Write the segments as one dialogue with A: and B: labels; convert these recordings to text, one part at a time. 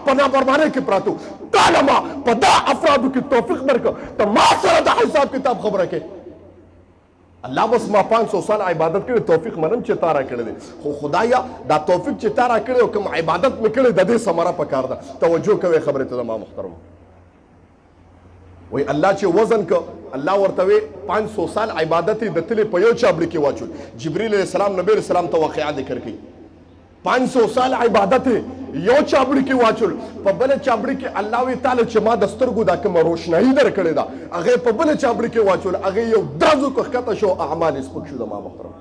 A: په نافرمانۍ کې پراته تعالی ما په دا افرادو کې توفیق درکړه ته ما سره د حساب کتاب خبره کوي الله بس ما 500 سال عبادت کړی توفیق منم چې تا را کړی دی خو خدایا دا توفیق چې تا را کړی او کوم عبادت مې کړی د دې ثمره پکار ده توجه کوئ خبرې ته زما محترم وای الله چې وزن کو الله ورته وی 500 سال عبادت د تلې په یو چابړي کې واچول جبرئیل علیه السلام نبی علیه السلام ته واقعا ذکر کړي 500 سال عبادت یو چابړي کې واچول په بل چابړي کې الله وی تعالی چې ما د سترګو دا کوم روشنايي درکړې ده هغه په بل چابړي کې واچول هغه یو درزو کو ښکته شو اعمال سپک شو د ما محترم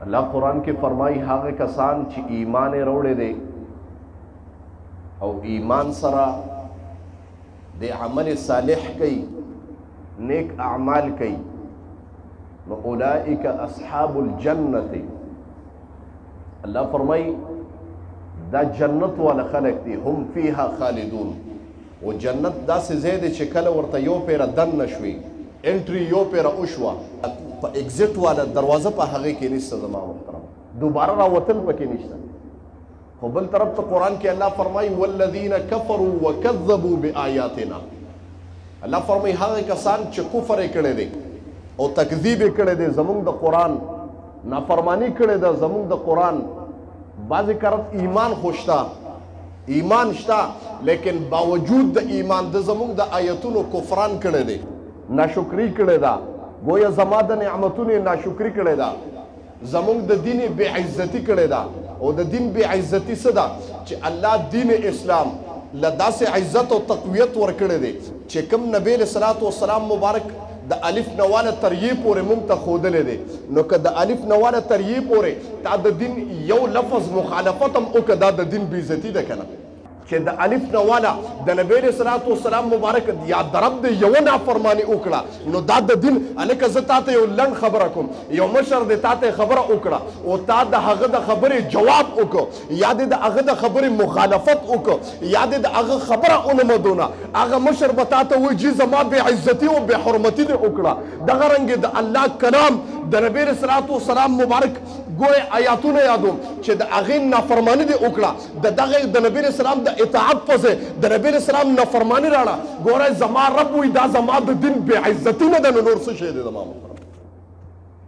A: الله قرآن کې فرمایي هغه کسان چې ایمان یې راوړی دی او ایمان سره د عمل صالح کوي نیک اعمال کوي نو اولئک اصحاب الجنت الله فرمایي دا جنت والا خلق دي هم فيها خالدون و جنت داسې ځای دی چې کله ورته یو پیره دننه شوي انټري یو پیره وشوه په اگزیټ والا دروازه په هغې کې نشته زما محترم دوباره راوتل پکې نشته خو بل طرف ته قرآن کې الله فرمایي والذین کفروا وکذبوا بآیاتنا الله فرمایي هغه کسان چې کفر یې کړی دی او تکذیب یې کړی دی زمونږ د قرآن نافرمانی کړی ده زمونږ د قرآن بعضی کرت ایمان خوشتا ایمان شتا لیکن باوجود د ایمان د زمونږ د آیتونو کفران کړی دی ناشکری کړی ده گویا زما د نعمتونو ناشکری کړی ده زمونږ د دین بې عزتی کړی ده او د دین بې عزتی څه ده چې الله دین اسلام له داسې عزت او تقویت ورکړی دی چې کوم نبی علیه الصلاة والسلام مبارک د الف نواله تر یې پورې موږ ته ښودلی دی نو که د الف نواله تر یې پورې تا د دین یو لفظ مخالفت هم وکړه دا د دین بېعزتي ده که نه چې د الف نواله د نبی علیه الصلاة والسلام مبارک یا د رب د یوه نافرماني وکړه نو دا د دین هلکه زه تا ته یو لنډ خبره کوم یو مشر دی تا ته خبره وکړه او تا د هغه د خبرې جواب وکړو یا دې د هغه د خبرې مخالفت وکړو یا دې د هغه خبره ونه مدونه هغه مشر به تا ته وایي جي زما بې عزتي او بې حرمتي دې وکړه دغه رنګې د الله کلام د نبی علیه الصلاة والسلام مبارک ګویا آیاتونه یادوم چې د هغې نافرماني دې وکړه د دغه د نبی علیه السلام د اطاعت په ځای د نبی علیه السلام نافرماني راړه ګوره زما رب وایي دا زما د دین بې عزتي نه ده نو نور څه شی دی زما محترم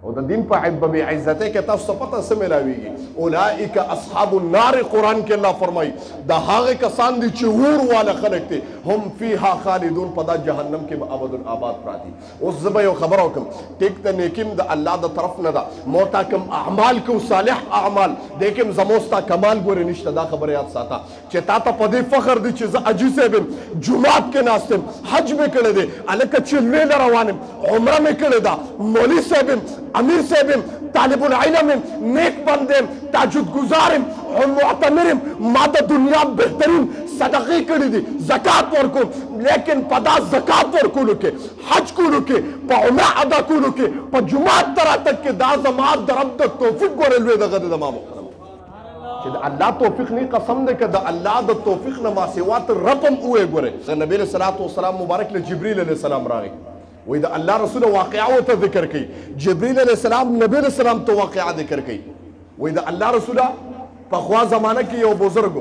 A: او د دین په بې عزتۍ کې تاسو ته پته څه میلاویږي اولئک اصحاب النار قرآن کې الله فرمایي دا هغه کسان دي چې اور والا خلک دي هم فیها خالدون په دا جهنم کې به ابدالآباد پراته اوس زه به یو خبره وکړم ټیک ته نیکي د الله د طرف نه ده مو تا کوم اعمال کو صالح اعمال دې کې زمو ستا کمال ګورې نشته دا خبره یاد ساته چې تا ته په دې فخر دی چې زه حاجي صاحب یم جومات کې ناست یم حج مې کړی دی هلکه چلمې له روان یم عمره مې کړې ده مولي صاحب یم امیر صاحب طالب العلم نیک بندم تاجد گزارم معتمرم ما د دنیا بهترین صدقې کړې دي زکات ورکوم لیکن په دا زکات ورکولو کې حج کولو کې په عمره ادا کولو کې په جومات ته راتګ کې دا زما د رب د توفیق ګورې لوی دغه د زما محترم چې د الله توفیق نه قسم دی که د الله د توفیق نه ما سوا ته رب هم ووایې ګورې نبی علیه الصلاة والسلام مبارک له جبریل علیه السلام راغی وی د الله رسول واقعه ورته ذکر کوي جبریل علیه السلام نبی علیه السلام ته واقعه ذکر کوي وی د الله رسوله پخوا زمانه کې یو بزرګ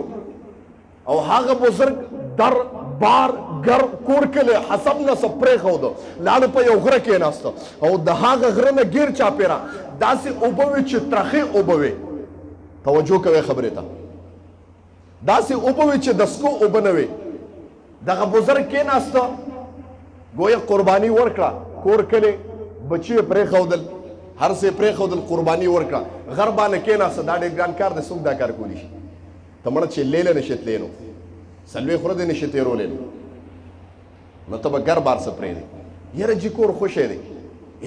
A: او هغه بزرګ در بار ګر کور کلی حسب نسب پرېښوده لاړه په یو غره کېناسته او د هغه غره نه ګیر چاپېره داسې اوبه وې چې ترخې اوبه وې توجه کوئ خبرې ته داسې اوبه وې چې د سکو اوبه نه وې دغه بزرګ کېناسته گویا قربانی ورکړه کور کلی بچی پرېښودل هر څه پرېښودل قربانی ورکړه غر باندې کېناسته دا ډېر ګران کار دی څوک دا کار کولی شي ته مړه چې لیله نشي تلی نو څلوېښت ورځې نشي تېرولی نو ته به ګر بار څه پرېږدې یاره جي کور خوشی دی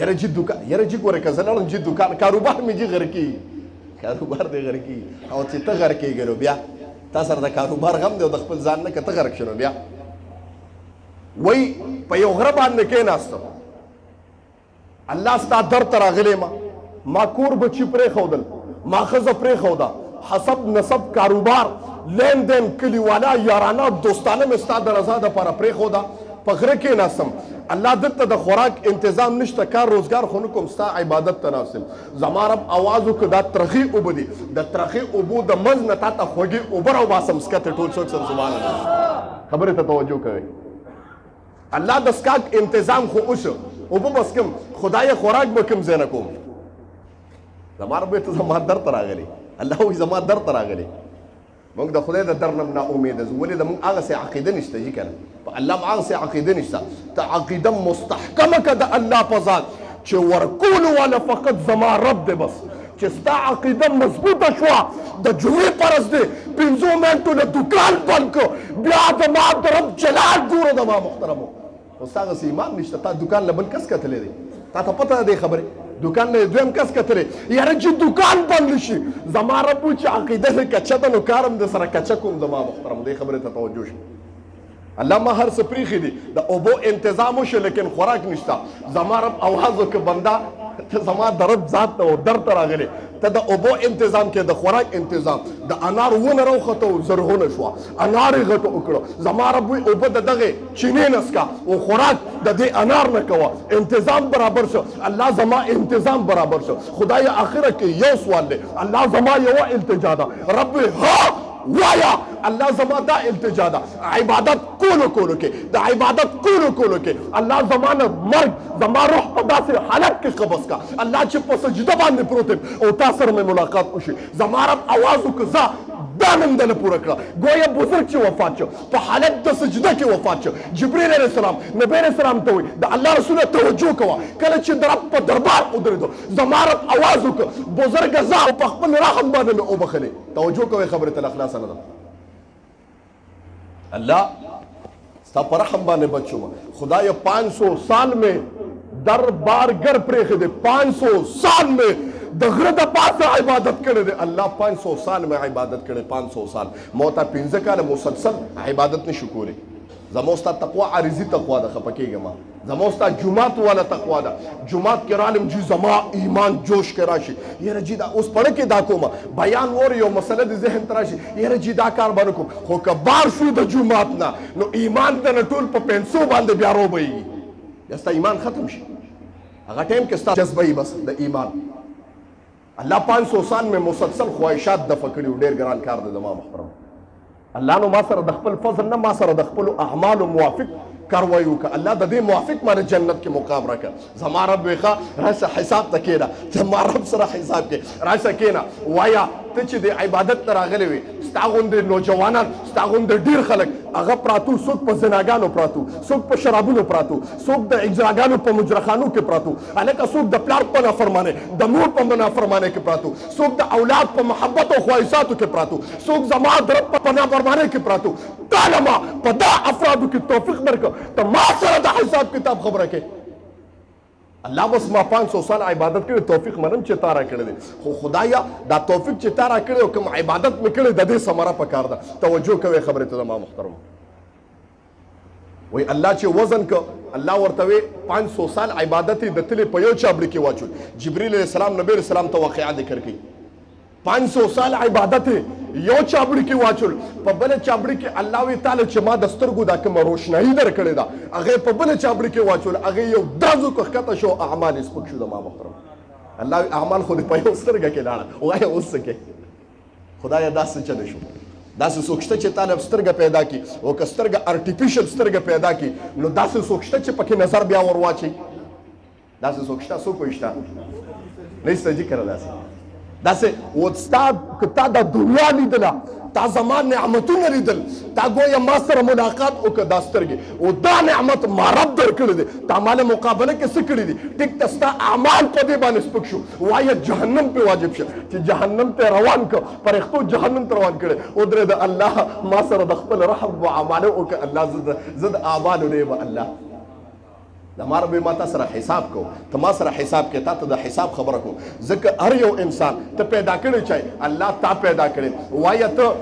A: یاره جي دوکان یاره جي ګوره که زه لاړم جي دوکان کاروبار مې جي غر کېږي کاروبار دی غر کېږي او چې ته غر کېږې نو بیا تا سره د کاروبار غم دی او د خپل ځان نه که ته غرق شې نو بیا وی په یو غره باندې کېناسته الله ستا در ته راغلی ما کور بچي پرېښودل ما ښځه پرېښوده حسب نسب کاروبار لین دین کلیوالا یارانه دوستانه مې ستا د رضا دپاره پرېښوده په غره کېناستم الله دلته د خوراک انتظام نشته کار روزګار خو نه کوم ستا عبادت ته ناست یم زما رب اواز وکړه دا ترخې اوبه دي د ترخې اوبو د منځ نه تا ته خوږې اوبه راوباسم څکه ټول څوک سم سبحان الله خبره ته توجه کوي. الله د اسکاک انتظام خو وشو او په بس کوم خدای خوراک به کوم ځای نه کوم. زما رب ته زما درد راغلی، الله وایي زما درد راغلی. موږ د خدای د در نه نا امیده ځو، ولې زموږ هغسې عقیده نشته جي که نه، په الله هم هغسې عقیده نشته. ته عقیده مستحکمه که د الله په ذات چې ورکولو والا فقط زما رب دی. بس چې ستا عقیده مضبوطه شوه د جمعې فرض دی 5 منټو نه دوکان بند کړو، بیا زما د رب جلال ګوره زما محترمو. خو ستا هغسې ایمان نشته، تا دوکان له بل کس کتلی دی، تا ته پته ده دې خبرې. دوکان نه دویم کس کتلی یاره چې دوکان بند شي زما رب چې عقیده دې کچه ده نو کارم د سره کچه کوم زما محترم. دې خبرې ته توجه شي. الله ما هر څه پریښي دي، د اوبو انتظام وشي لیکن خوراک نشته. زما رب اواز وکړه بنده ته زما د رب ذات ته او در ته راغلی، ته د اوبو انتظام کې د خوراک انتظام. د انار ونه راوخته او زرغونه شوه، انار یې غټه وکړه. زما رب وایي اوبه د دغې چینې نه څښه او خوراک د دې انار نه کوه. انتظام برابر شو، الله زما انتظام برابر شو. خدای آخره کې یو سوال دی، الله زما یوه التجا ده، رب ها وایا الله زما دا التجا ده عبادت کولو کې، د عبادت کولو کې الله زما نه مرګ زما روح په داسې حالت کې قبض کا. الله چې په سجده باندې پروت او تا سره مې ملاقات وشي، زما رب اواز وکړه ځه دا نن دله پوره کړه. گویا بزرګ چې وفات شو په حالت د سجده کې وفات شو. جبرئیل علیه السلام نبی علیه السلام ته وایي د الله رسول توجه کوه، کله چې د رب په دربار ودرېدو زما رب اواز وکړه بزرګه ځه او په خپل رحم باندې مې وبخلې. توجه کوئ خبرې ته اخلاص نه ده. الله ستا په رحم باندې بچ شوم. خدای 500 سال میں دربارګر پرېښی دی، 500 سال میں د غره د پاسه عبادت کړی دی. الله 500 سال میں عبادت کړی، 500 سال. ما ته 15 کاله مسلسل عبادت نشو کولی. زما ستا تقوا عارضي تقوا ده، خفه کېږم. زما ستا جومات والا تقوا ده. جومات کې رالم جي زما ایمان جوش کې راشي، یاره جي دا اوس پړه کې دا کومه بیان ووري یو مسله د ذهن ته راشي، یاره جي دا کار باندې کوم. خو که بار شو د جومات نه نو ایمان د نه ټول په پنسو باندې بیا روبهیږي، بیا ستا ایمان ختم شي. هغه ټایم کې ستا جذبه وي بس د ایمان. الله 500 سال میں مسلسل خواہشات دفع کړي، ډېر ګران کار دی زما محترم. الله نو ما سره د خپل فضل نه ما سره د خپلو اعمالو موافق کاروایی وکړه. الله د دې موافق باندې جنت کې مقام راکړه. زما رب وایي ښه راشه حساب ته کښېنه، زما رب سره حساب کې راشه کښېنه. وایه ته چې د عبادت نه راغلی وې، ستا غوندې نوجوانان، ستا غوندې ډېر خلک هغه پراتو، څوک په زناګانو پراتو، څوک په شرابونو پراتو، څوک د اجراګانو په مجرخانو کې پراتو، هلکه څوک د پلار په نافرمانۍ، د مور په نافرمانۍ کې پراتو، څوک د اولاد په محبت او خواهشاتو کې پراتو، څوک زما د رب په نافرمانۍ کې پراتو. تعالی ما په دا افرادو کې توفیق درکړه ته ما سره د حساب کتاب خبره کې. الله بس ما 500 سال عبادت کړی، توفیق منم چې تا را کړی دی. خو خدایا دا توفیق چې تا را کړی او کوم عبادت مې کړی د دې ثمره پکار ده. توجه کوئ خبرې ته زما محترم. وای الله چې وزن که الله ورته وی 500 سال عبادت د تلې په یو چابړي کې واچول. جبرئیل علیه السلام نبی علیه السلام ته واقعه ذکر کړي. 500 سال عبادت یو چابړي کې واچول، په بل چابړي کې الله وی تعالی چې ما د سترګو دا کومه روشنايي درکړې ده هغه په بل چابړي کې واچول، هغه یو درزو کښته شو، اعمال یې سپک شو. زما محترم الله اعمال خو دې په یو سترګه کې لاړه. وایه اوس څه کې خدایه داسې چلی شو. داسې څوک شته چې طالب سترګه پیدا کړي او که سترګه ارټیفیشل سترګه پیدا کړي نو داسې څوک شته چې پکې نظر بیا ور واچوي؟ داسې څوک شته؟ څوک وایي شته؟ نشته جي کړه داسې و ستا که تا د دنیا لیدله، تا زما نعمتونه لیدل، تا گویا ما سره ملاقات وکړه دا سترګې او دا نعمت ما رب درکړی دی، تا مال مقابله کې څه کړي دي؟ ټیک ته ستا اعمال په دې باندې سپک شو. وایه جهنم پې واجب شه چې جهنم ته روان کړه، فرښتو جهنم ته روان کړی ودرېده. الله ما سره د خپل رحم و اعمالو وکړه. الله زه د اعمالو نه یم. الله زما رب ما تا سره حساب کو، ته ما سره حساب کې، تا ته د حساب خبره کو. ځکه هر یو انسان ته پیدا کړی چای الله تا پیدا کړی. وایه ته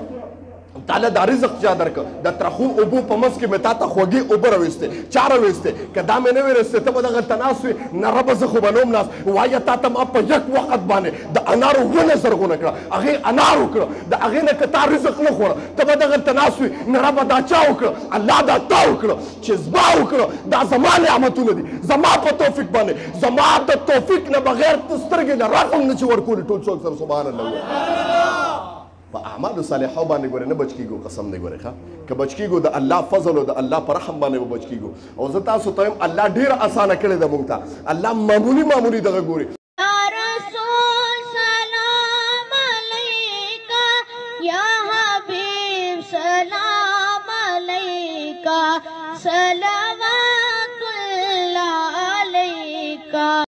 A: تعالی دا رزق چا درکړه، د ترخو اوبو په منځ کې مې تا ته خوږې اوبه راویستې، چا راویستې؟ که دا مې نه وې رسېدې ته به دغلته ناست وې، نه ربه زه خو به نه وم ناست. وایه تا ته ما په یک وخت باندې د انارو ونه زرغونه کړه، هغې انار وکړه، د هغې نه که تا رزق نه خوړه ته به دغلته ناست وې، نه ربه دا چا وکړه؟ الله دا تا وکړه چې زما وکړه. دا زما نعمتونه دي، زما په توفیق باندې. زما د توفیق نه بغیر ته سترګې نه رحم نه چې ورکولې ټول څوک سره سبحان الله. په اعمال صالحو باندې ګوره نه بچ کیږو قسم دی ګوره ښه که بچ کیږو د الله فضل او د الله پر رحم باندې بچ کیږو او زه تاسو ته الله ډیر اسانه کړی د مونږ ته الله معمولی دغه ګوري
B: सलाम